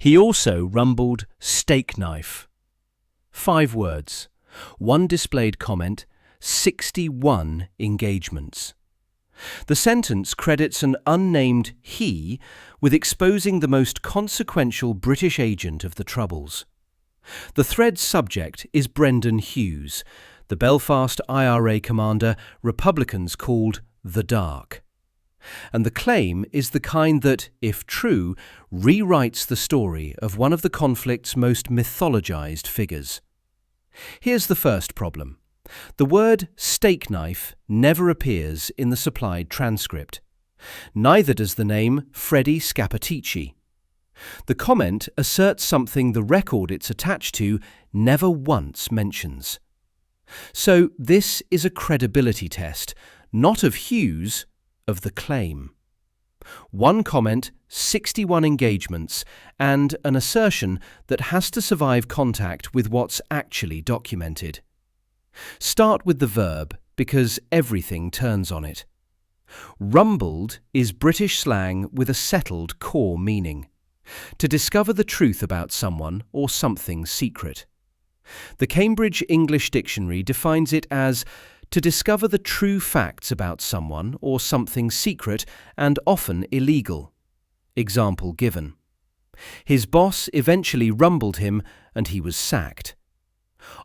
He also rumbled Stakeknife. 5 words, 1 displayed comment, 61 engagements. The sentence credits an unnamed he with exposing the most consequential British agent of the Troubles. The thread's subject is Brendan Hughes, the Belfast IRA commander Republicans called the Dark. And the claim is the kind that, if true, rewrites the story of one of the conflict's most mythologized figures. Here's the first problem. The word Stakeknife never appears in the supplied transcript. Neither does the name Freddie Scappaticci. The comment asserts something the record it's attached to never once mentions. So this is a credibility test, not of Hughes, of the claim. 1 comment, 61 engagements, and an assertion that has to survive contact with what's actually documented. Start with the verb, because everything turns on it. Rumbled is British slang with a settled core meaning: to discover the truth about someone or something secret. The Cambridge English Dictionary defines it as to discover the true facts about someone or something secret and often illegal. Example given. His boss eventually rumbled him and he was sacked.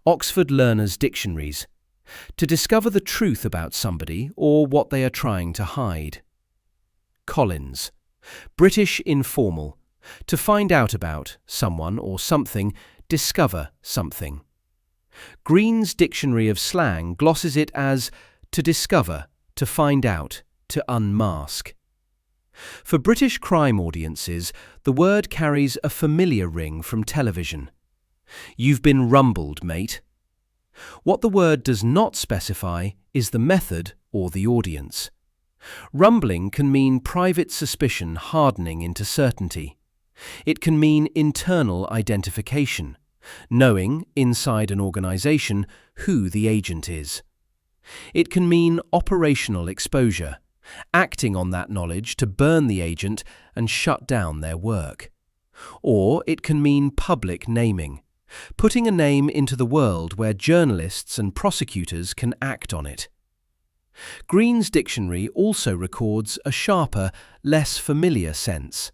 Oxford Learners' Dictionaries. To discover the truth about somebody or what they are trying to hide. Collins. British informal. To find out about someone or something, discover something. Green's Dictionary of Slang glosses it as to discover, to find out, to unmask. For British crime audiences, the word carries a familiar ring from television. You've been rumbled, mate. What the word does not specify is the method or the audience. Rumbling can mean private suspicion hardening into certainty. It can mean internal identification, knowing, inside an organization, who the agent is. It can mean operational exposure, acting on that knowledge to burn the agent and shut down their work. Or it can mean public naming, putting a name into the world where journalists and prosecutors can act on it. Green's dictionary also records a sharper, less familiar sense.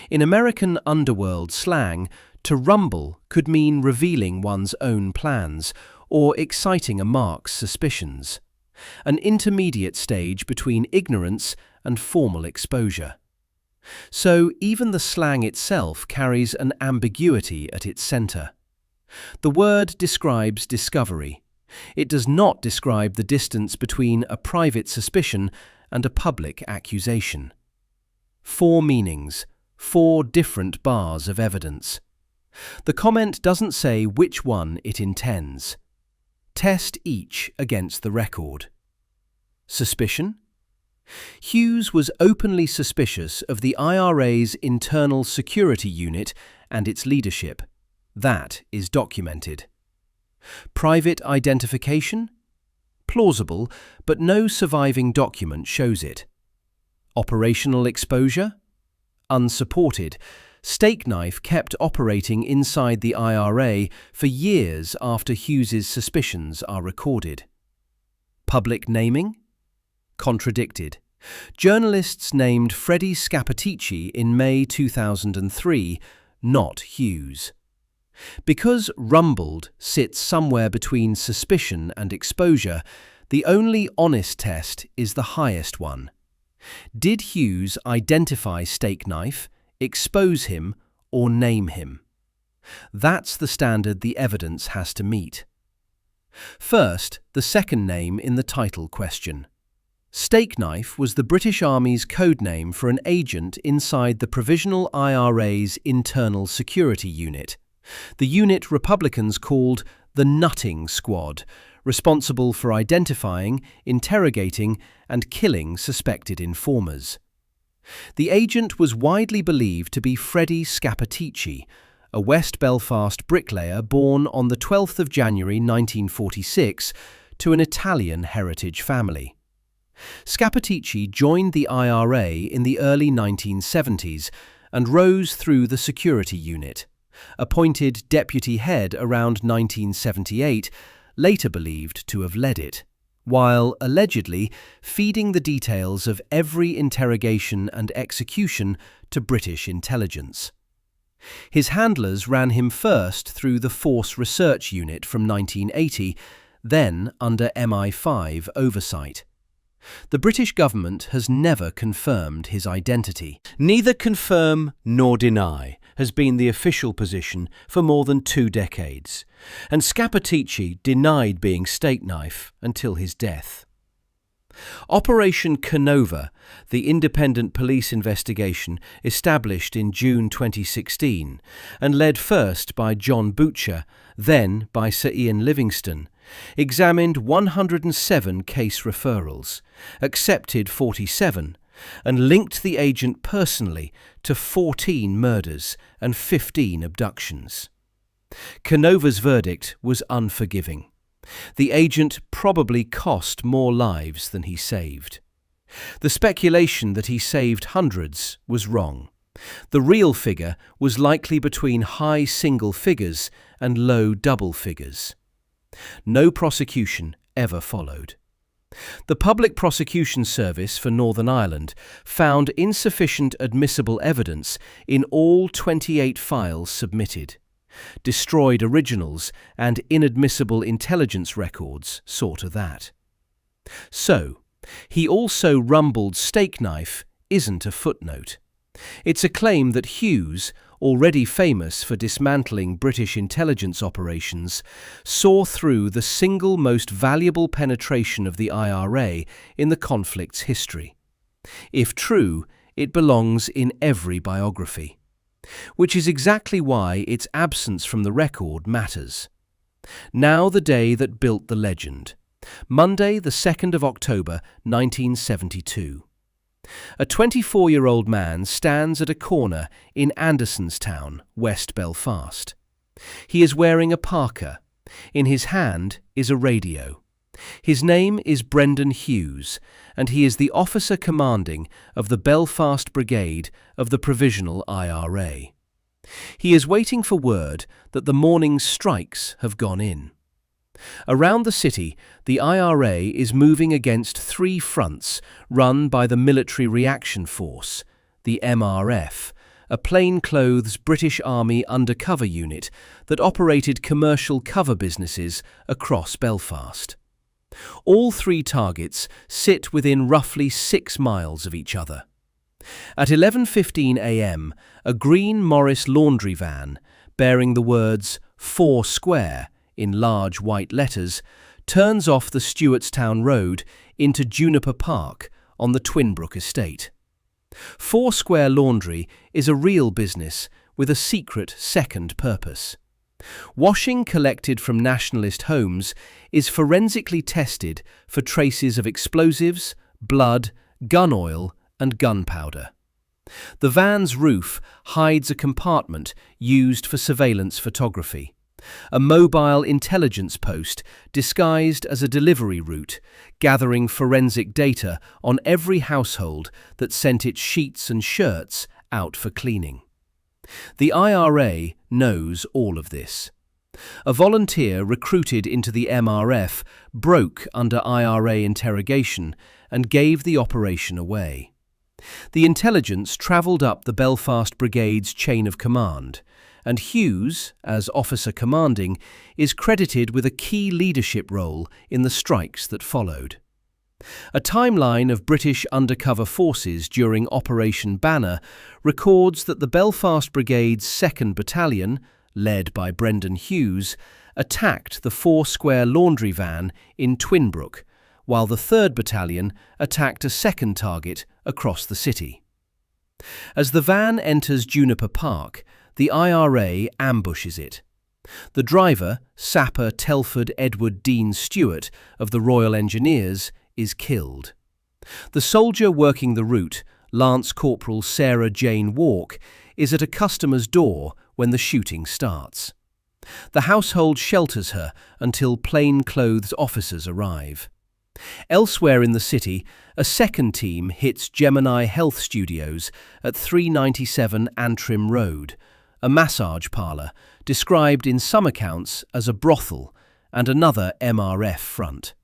In American underworld slang, to rumble could mean revealing one's own plans or exciting a mark's suspicions, an intermediate stage between ignorance and formal exposure. So even the slang itself carries an ambiguity at its centre. The word describes discovery. It does not describe the distance between a private suspicion and a public accusation. 4 meanings, 4 different bars of evidence. The comment doesn't say which one it intends. Test each against the record. Suspicion? Hughes was openly suspicious of the IRA's internal security unit and its leadership. That is documented. Private identification? Plausible, but no surviving document shows it. Operational exposure? Unsupported. Stakeknife kept operating inside the IRA for years after Hughes's suspicions are recorded. Public naming? Contradicted. Journalists named Freddie Scappaticci in May 2003, not Hughes. Because rumbled sits somewhere between suspicion and exposure, the only honest test is the highest one. Did Hughes identify Stakeknife, expose him, or name him? That's the standard the evidence has to meet. First, the second name in the title question. Stakeknife was the British Army's code name for an agent inside the Provisional IRA's Internal Security Unit, the unit Republicans called the Nutting Squad, responsible for identifying, interrogating, and killing suspected informers. The agent was widely believed to be Freddie Scappaticci, a West Belfast bricklayer born on the 12th of January 1946 to an Italian heritage family. Scappaticci joined the IRA in the early 1970s and rose through the security unit. Appointed deputy head around 1978, later believed to have led it, while allegedly feeding the details of every interrogation and execution to British intelligence. His handlers ran him first through the Force Research Unit from 1980, then under MI5 oversight. The British government has never confirmed his identity. Neither confirm nor deny has been the official position for more than 2 decades, and Scappaticci denied being Stakeknife until his death. Operation Canova, the independent police investigation established in June 2016 and led first by John Butcher, then by Sir Ian Livingstone, examined 107 case referrals, accepted 47, and linked the agent personally to 14 murders and 15 abductions. Canova's verdict was unforgiving. The agent probably cost more lives than he saved. The speculation that he saved hundreds was wrong. The real figure was likely between high single figures and low double figures. No prosecution ever followed. The Public Prosecution Service for Northern Ireland found insufficient admissible evidence in all 28 files submitted, destroyed originals, and inadmissible intelligence records saw to that. So, he also rumbled Stakeknife isn't a footnote. It's a claim that Hughes, already famous for dismantling British intelligence operations, saw through the single most valuable penetration of the IRA in the conflict's history. If true, it belongs in every biography, which is exactly why its absence from the record matters. Now the day that built the legend. Monday, the 2nd of October, 1972. A 24-year-old man stands at a corner in Andersonstown, West Belfast. He is wearing a parka. In his hand is a radio. His name is Brendan Hughes, and he is the officer commanding of the Belfast Brigade of the Provisional IRA. He is waiting for word that the morning's strikes have gone in. Around the city, the IRA is moving against 3 fronts run by the Military Reaction Force, the MRF, a plainclothes British Army undercover unit that operated commercial cover businesses across Belfast. All 3 targets sit within roughly 6 miles of each other. At 11:15 a.m, a green Morris laundry van, bearing the words 4 Square in large white letters, turns off the Stewartstown Road into Juniper Park on the Twinbrook estate. 4 Square Laundry is a real business with a secret second purpose. Washing collected from nationalist homes is forensically tested for traces of explosives, blood, gun oil, and gunpowder. The van's roof hides a compartment used for surveillance photography, a mobile intelligence post disguised as a delivery route, gathering forensic data on every household that sent its sheets and shirts out for cleaning. The IRA knows all of this. A volunteer recruited into the MRF broke under IRA interrogation and gave the operation away. The intelligence travelled up the Belfast Brigade's chain of command, and Hughes, as officer commanding, is credited with a key leadership role in the strikes that followed. A timeline of British undercover forces during Operation Banner records that the Belfast Brigade's 2nd Battalion, led by Brendan Hughes, attacked the 4 Square laundry van in Twinbrook, while the 3rd Battalion attacked a second target across the city. As the van enters Juniper Park, the IRA ambushes it. The driver, Sapper Telford Edward Dean Stewart of the Royal Engineers, is killed. The soldier working the route, Lance Corporal Sarah Jane Walk, is at a customer's door when the shooting starts. The household shelters her until plainclothes officers arrive. Elsewhere in the city, a second team hits Gemini Health Studios at 397 Antrim Road, a massage parlour described in some accounts as a brothel and another MRF front.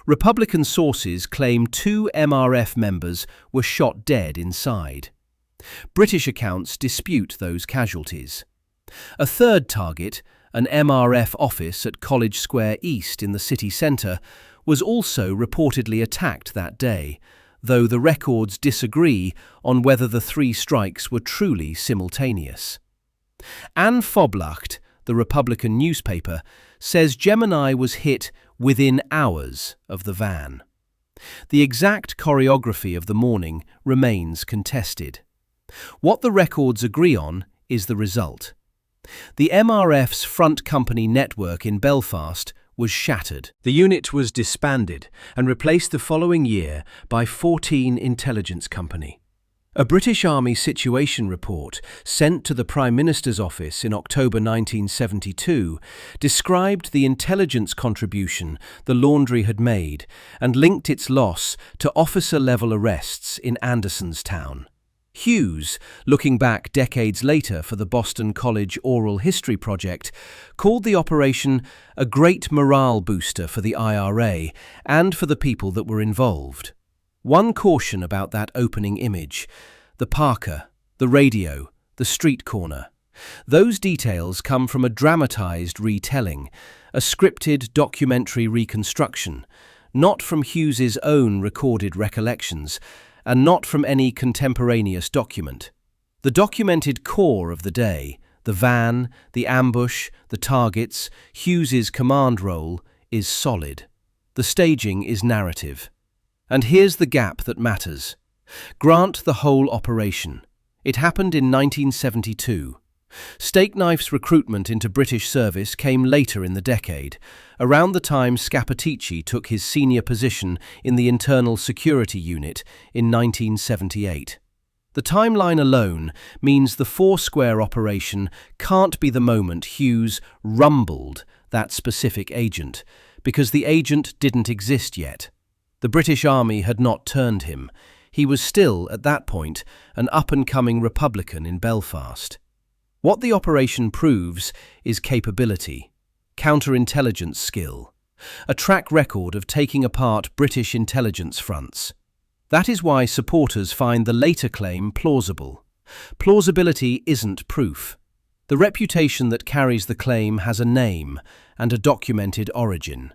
Republican sources claim 2 MRF members were shot dead inside. British accounts dispute those casualties. A third target, an MRF office at College Square East in the city centre, was also reportedly attacked that day, though the records disagree on whether the 3 strikes were truly simultaneous. Anne Foblacht, the Republican newspaper, says Gemini was hit within hours of the van. The exact choreography of the morning remains contested. What the records agree on is the result. The MRF's front company network in Belfast was shattered. The unit was disbanded and replaced the following year by 14 Intelligence Company. A British Army situation report sent to the Prime Minister's office in October 1972 described the intelligence contribution the laundry had made and linked its loss to officer-level arrests in Andersonstown. Hughes, looking back decades later for the Boston College Oral History Project, called the operation a great morale booster for the IRA and for the people that were involved. One caution about that opening image: the Parker, the radio, the street corner. Those details come from a dramatised retelling, a scripted documentary reconstruction, not from Hughes's own recorded recollections, and not from any contemporaneous document. The documented core of the day, the van, the ambush, the targets, Hughes's command role, is solid. The staging is narrative. And here's the gap that matters. Grant the whole operation. It happened in 1972. Stakeknife's recruitment into British service came later in the decade, around the time Scappaticci took his senior position in the Internal Security Unit in 1978. The timeline alone means the Foursquare operation can't be the moment Hughes rumbled that specific agent, because the agent didn't exist yet. The British Army had not turned him. He was still, at that point, an up-and-coming Republican in Belfast. What the operation proves is capability, counterintelligence skill, a track record of taking apart British intelligence fronts. That is why supporters find the later claim plausible. Plausibility isn't proof. The reputation that carries the claim has a name and a documented origin: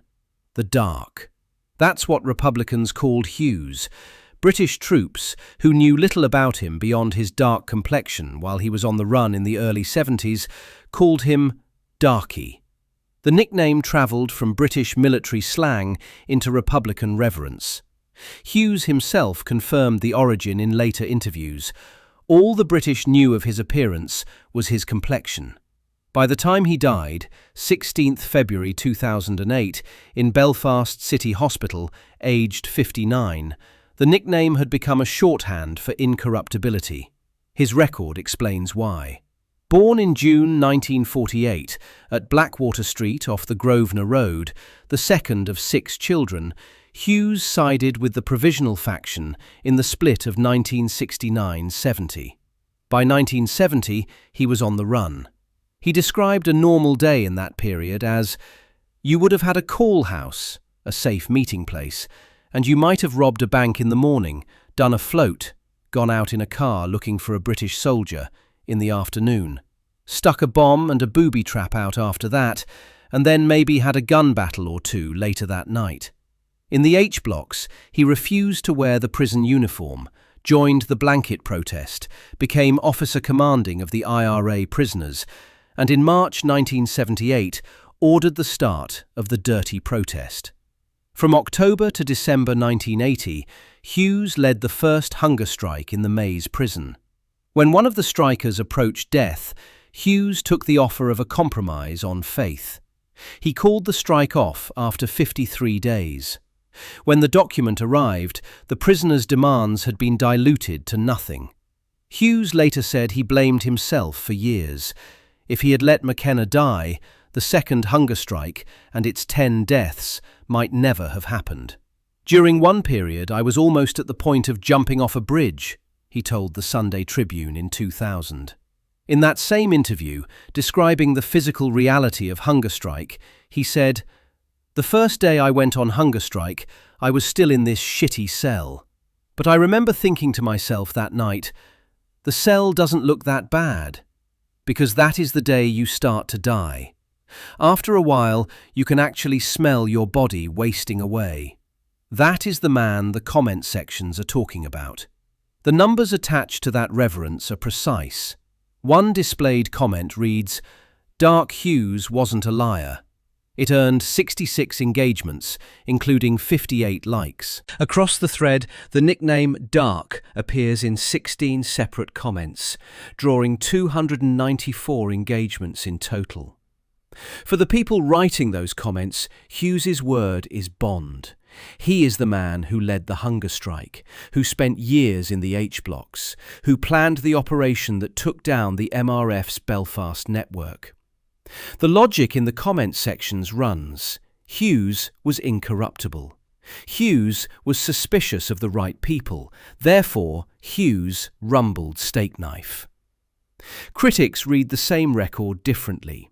the Dark. That's what Republicans called Hughes. British troops, who knew little about him beyond his dark complexion while he was on the run in the early 70s, called him Darky. The nickname travelled from British military slang into Republican reverence. Hughes himself confirmed the origin in later interviews. All the British knew of his appearance was his complexion. By the time he died, 16th February 2008, in Belfast City Hospital, aged 59, the nickname had become a shorthand for incorruptibility. His record explains why. Born in June 1948 at Blackwater Street off the Grosvenor Road, the second of 6 children, Hughes sided with the Provisional faction in the split of 1969-70. By 1970, he was on the run. He described a normal day in that period as, "You would have had a call house, a safe meeting place, and you might have robbed a bank in the morning, done a float, gone out in a car looking for a British soldier in the afternoon, stuck a bomb and a booby trap out after that, and then maybe had a gun battle or 2 later that night." In the H blocks, he refused to wear the prison uniform, joined the blanket protest, became officer commanding of the IRA prisoners, and in March 1978 ordered the start of the Dirty Protest. From October to December 1980, Hughes led the first hunger strike in the Maze prison. When one of the strikers approached death, Hughes took the offer of a compromise on faith. He called the strike off after 53 days. When the document arrived, the prisoner's demands had been diluted to nothing. Hughes later said he blamed himself for years. If he had let McKenna die, the second hunger strike and its 10 deaths might never have happened. During one period, I was almost at the point of jumping off a bridge, he told the Sunday Tribune in 2000. In that same interview, describing the physical reality of hunger strike, he said, "The first day I went on hunger strike, I was still in this shitty cell. But I remember thinking to myself that night, the cell doesn't look that bad, because that is the day you start to die. After a while, you can actually smell your body wasting away." That is the man the comment sections are talking about. The numbers attached to that reverence are precise. One displayed comment reads, "Dark Hughes wasn't a liar." It earned 66 engagements, including 58 likes. Across the thread, the nickname Dark appears in 16 separate comments, drawing 294 engagements in total. For the people writing those comments, Hughes's word is bond. He is the man who led the hunger strike, who spent years in the H-blocks, who planned the operation that took down the MRF's Belfast network. The logic in the comment sections runs, Hughes was incorruptible. Hughes was suspicious of the right people, therefore Hughes rumbled Stakeknife. Critics read the same record differently.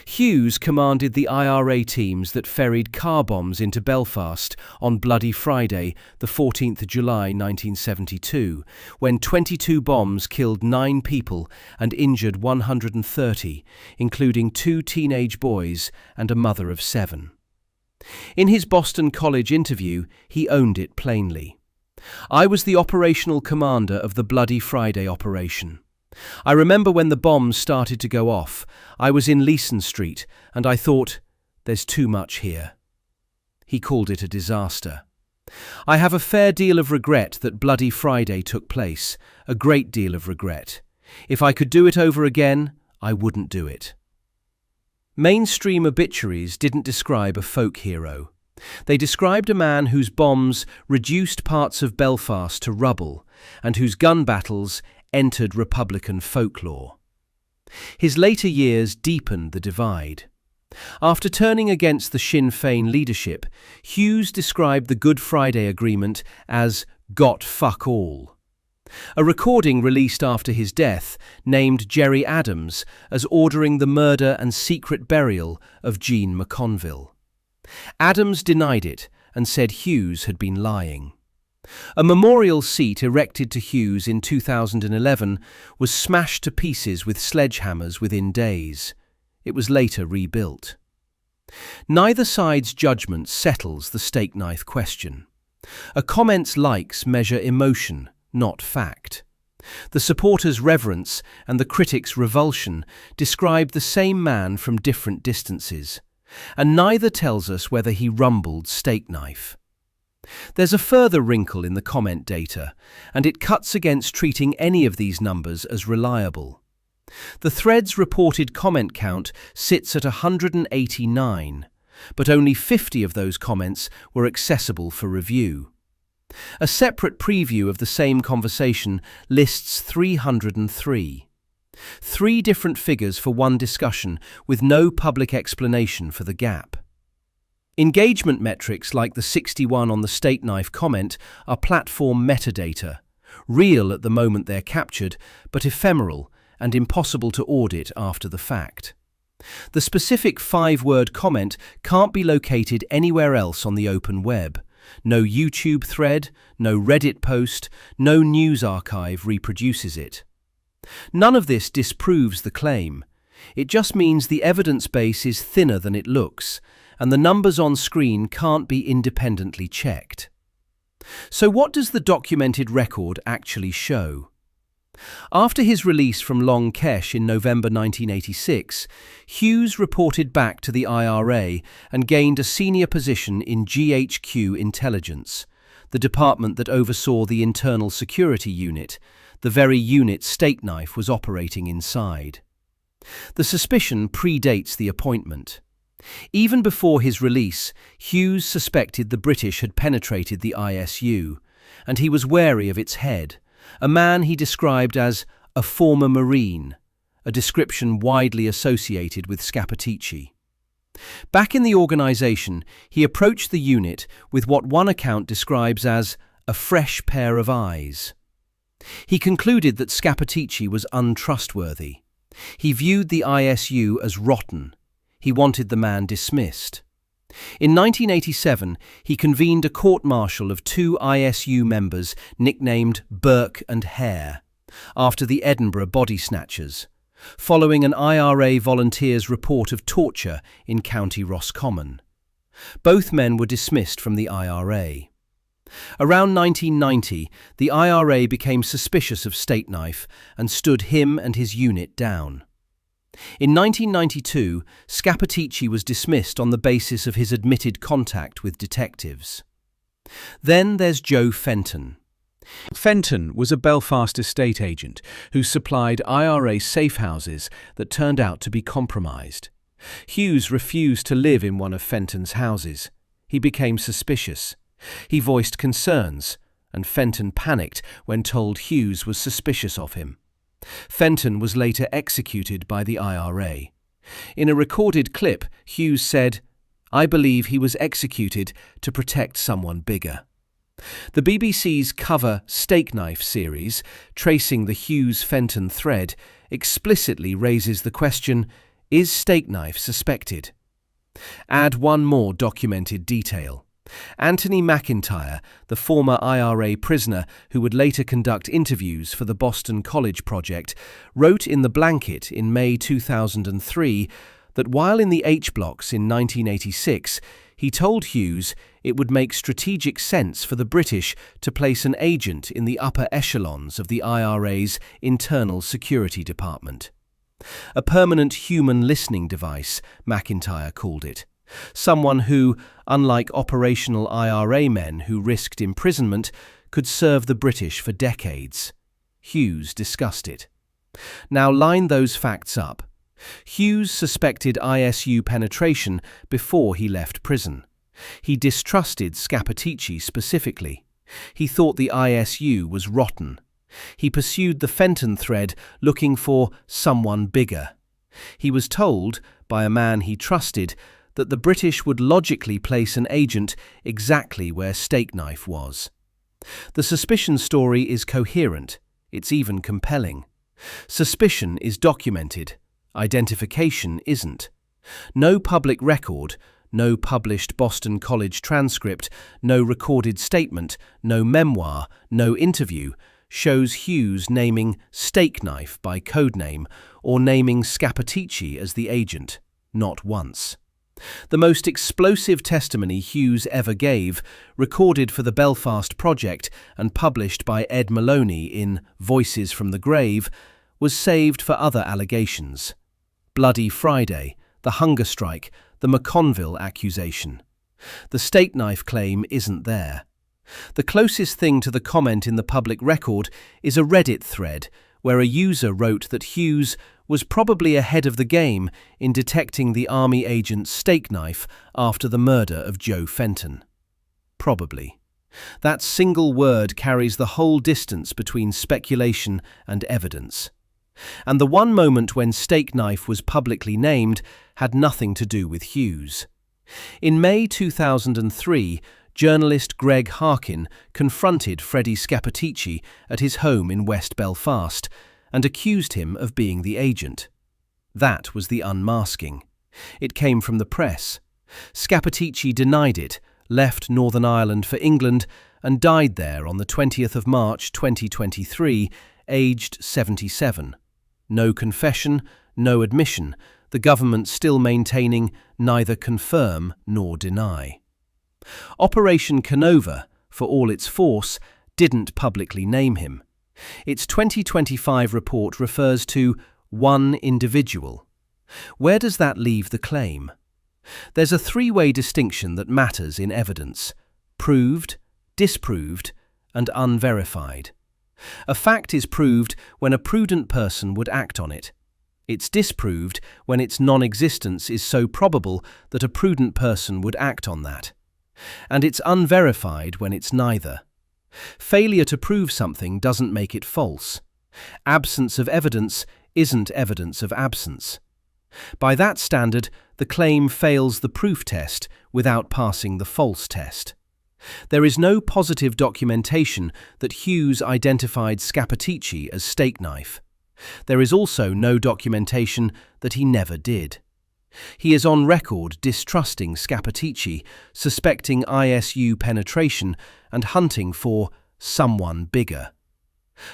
Hughes commanded the IRA teams that ferried car bombs into Belfast on Bloody Friday, the 14th of July 1972, when 22 bombs killed 9 people and injured 130, including 2 teenage boys and a mother of 7. In his Boston College interview, he owned it plainly. "I was the operational commander of the Bloody Friday operation. I remember when the bombs started to go off, I was in Leeson Street, and I thought, there's too much here." He called it a disaster. "I have a fair deal of regret that Bloody Friday took place, a great deal of regret. If I could do it over again, I wouldn't do it." Mainstream obituaries didn't describe a folk hero. They described a man whose bombs reduced parts of Belfast to rubble, and whose gun battles entered Republican folklore. His later years deepened the divide. After turning against the Sinn Féin leadership, Hughes described the Good Friday Agreement as "got fuck all." A recording released after his death named Gerry Adams as ordering the murder and secret burial of Jean McConville. Adams denied it and said Hughes had been lying. A memorial seat erected to Hughes in 2011 was smashed to pieces with sledgehammers within days. It was later rebuilt. Neither side's judgment settles the Stakeknife question. A comment's likes measure emotion, not fact. The supporters' reverence and the critics' revulsion describe the same man from different distances, and neither tells us whether he rumbled Stakeknife. There's a further wrinkle in the comment data, and it cuts against treating any of these numbers as reliable. The thread's reported comment count sits at 189, but only 50 of those comments were accessible for review. A separate preview of the same conversation lists 303. 3 different figures for one discussion with no public explanation for the gap. Engagement metrics like the 61 on the Stakeknife comment are platform metadata, real at the moment they're captured, but ephemeral and impossible to audit after the fact. The specific 5-word comment can't be located anywhere else on the open web. No YouTube thread, no Reddit post, no news archive reproduces it. None of this disproves the claim. It just means the evidence base is thinner than it looks, and the numbers on screen can't be independently checked. So what does the documented record actually show? After his release from Long Kesh in November 1986, Hughes reported back to the IRA and gained a senior position in GHQ Intelligence, the department that oversaw the Internal Security Unit, the very unit Stakeknife was operating inside. The suspicion predates the appointment. Even before his release, Hughes suspected the British had penetrated the ISU, and he was wary of its head, a man he described as a former Marine, a description widely associated with Scappaticci. Back in the organisation, he approached the unit with what one account describes as a fresh pair of eyes. He concluded that Scappaticci was untrustworthy. He viewed the ISU as rotten. He wanted the man dismissed. In 1987, he convened a court-martial of 2 ISU members nicknamed Burke and Hare, after the Edinburgh body snatchers, following an IRA volunteer's report of torture in County Roscommon. Both men were dismissed from the IRA. Around 1990, the IRA became suspicious of Stakeknife and stood him and his unit down. In 1992, Scappaticci was dismissed on the basis of his admitted contact with detectives. Then there's Joe Fenton. Fenton was a Belfast estate agent who supplied IRA safe houses that turned out to be compromised. Hughes refused to live in one of Fenton's houses. He became suspicious. He voiced concerns, and Fenton panicked when told Hughes was suspicious of him. Fenton was later executed by the IRA. In a recorded clip, Hughes said, "I believe he was executed to protect someone bigger." The BBC's cover Stakeknife series, tracing the Hughes-Fenton thread, explicitly raises the question, is Stakeknife suspected? Add one more documented detail. Anthony McIntyre, the former IRA prisoner who would later conduct interviews for the Boston College Project, wrote in The Blanket in May 2003 that while in the H blocks in 1986, he told Hughes it would make strategic sense for the British to place an agent in the upper echelons of the IRA's internal security department. A permanent human listening device, McIntyre called it. Someone who, unlike operational IRA men who risked imprisonment, could serve the British for decades. Hughes discussed it. Now line those facts up. Hughes suspected ISU penetration before he left prison. He distrusted Scappaticci specifically. He thought the ISU was rotten. He pursued the Fenton thread looking for someone bigger. He was told, by a man he trusted, that the British would logically place an agent exactly where Stakeknife was. The suspicion story is coherent. It's even compelling. Suspicion is documented. Identification isn't. No public record, no published Boston College transcript, no recorded statement, no memoir, no interview shows Hughes naming Stakeknife by codename or naming Scappaticci as the agent. Not once. The most explosive testimony Hughes ever gave, recorded for the Belfast Project and published by Ed Maloney in Voices from the Grave, was saved for other allegations. Bloody Friday, the hunger strike, the McConville accusation. The Stakeknife claim isn't there. The closest thing to the comment in the public record is a Reddit thread where a user wrote that Hughes was probably ahead of the game in detecting the army agent Stakeknife after the murder of Joe Fenton. Probably. That single word carries the whole distance between speculation and evidence. And the one moment when Stakeknife was publicly named had nothing to do with Hughes. In May 2003, journalist Greg Harkin confronted Freddie Scappaticci at his home in West Belfast and accused him of being the agent. That was the unmasking. It came from the press. Scappaticci denied it, left Northern Ireland for England, and died there on the 20th of March 2023, aged 77. No confession, no admission, the government still maintaining neither confirm nor deny. Operation Canova, for all its force, didn't publicly name him. Its 2025 report refers to one individual. Where does that leave the claim? There's a three-way distinction that matters in evidence: proved, disproved, and unverified. A fact is proved when a prudent person would act on it. It's disproved when its non-existence is so probable that a prudent person would act on that. And it's unverified when it's neither. Failure to prove something doesn't make it false. Absence of evidence isn't evidence of absence. By that standard, the claim fails the proof test without passing the false test. There is no positive documentation that Hughes identified Scappaticci as Stakeknife. There is also no documentation that he never did. He is on record distrusting Scappaticci, suspecting ISU penetration and hunting for someone bigger.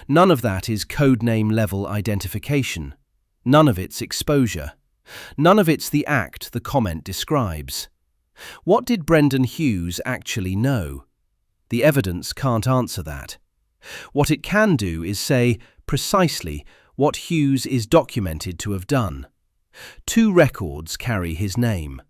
None of that is codename level identification. None of it's exposure. None of it's the act the comment describes. What did Brendan Hughes actually know? The evidence can't answer that. What it can do is say precisely what Hughes is documented to have done. 2 records carry his name.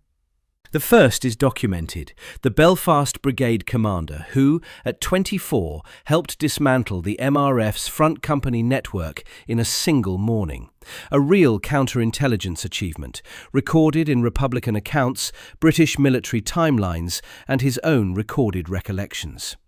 The first is documented, the Belfast Brigade commander who, at 24, helped dismantle the MRF's front company network in a single morning. A real counterintelligence achievement, recorded in Republican accounts, British military timelines, and his own recorded recollections.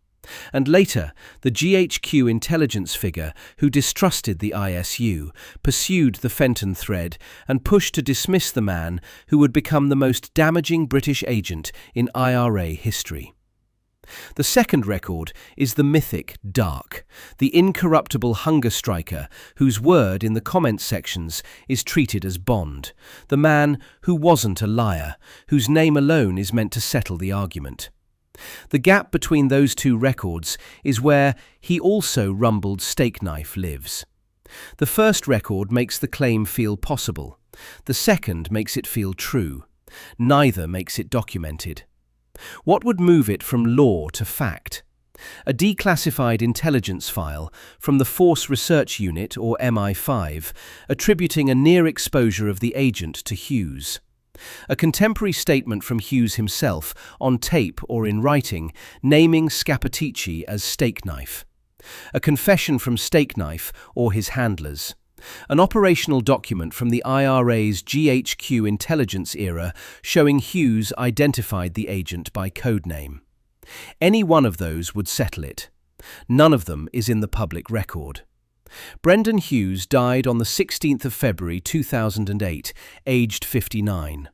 And later, the GHQ intelligence figure who distrusted the ISU, pursued the Fenton thread and pushed to dismiss the man who would become the most damaging British agent in IRA history. The second record is the mythic Dark, the incorruptible hunger striker whose word in the comment sections is treated as bond, the man who wasn't a liar, whose name alone is meant to settle the argument. The gap between those 2 records is where he also rumbled Stakeknife lives. The first record makes the claim feel possible. The second makes it feel true. Neither makes it documented. What would move it from law to fact? A declassified intelligence file from the Force Research Unit, or MI5, attributing a near exposure of the agent to Hughes. A contemporary statement from Hughes himself, on tape or in writing, naming Scappaticci as Stakeknife. A confession from Stakeknife or his handlers. An operational document from the IRA's GHQ intelligence era showing Hughes identified the agent by codename. Any one of those would settle it. None of them is in the public record. Brendan Hughes died on the 16th of February 2008, aged 59.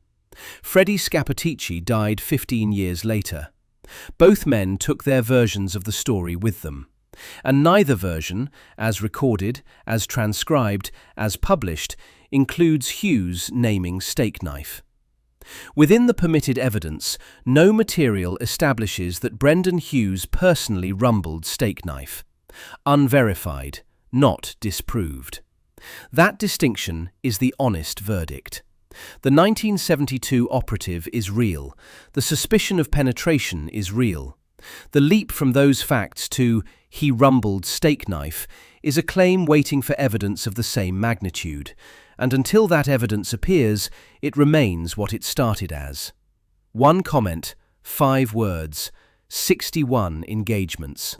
Freddie Scappaticci died 15 years later. Both men took their versions of the story with them, and neither version, as recorded, as transcribed, as published, includes Hughes naming Stakeknife. Within the permitted evidence, no material establishes that Brendan Hughes personally rumbled Stakeknife. Unverified. Not disproved. That distinction is the honest verdict. The 1972 operative is real. The suspicion of penetration is real. The leap from those facts to "he rumbled Stakeknife" is a claim waiting for evidence of the same magnitude, and until that evidence appears, it remains what it started as. 1 comment, 5 words, 61 engagements.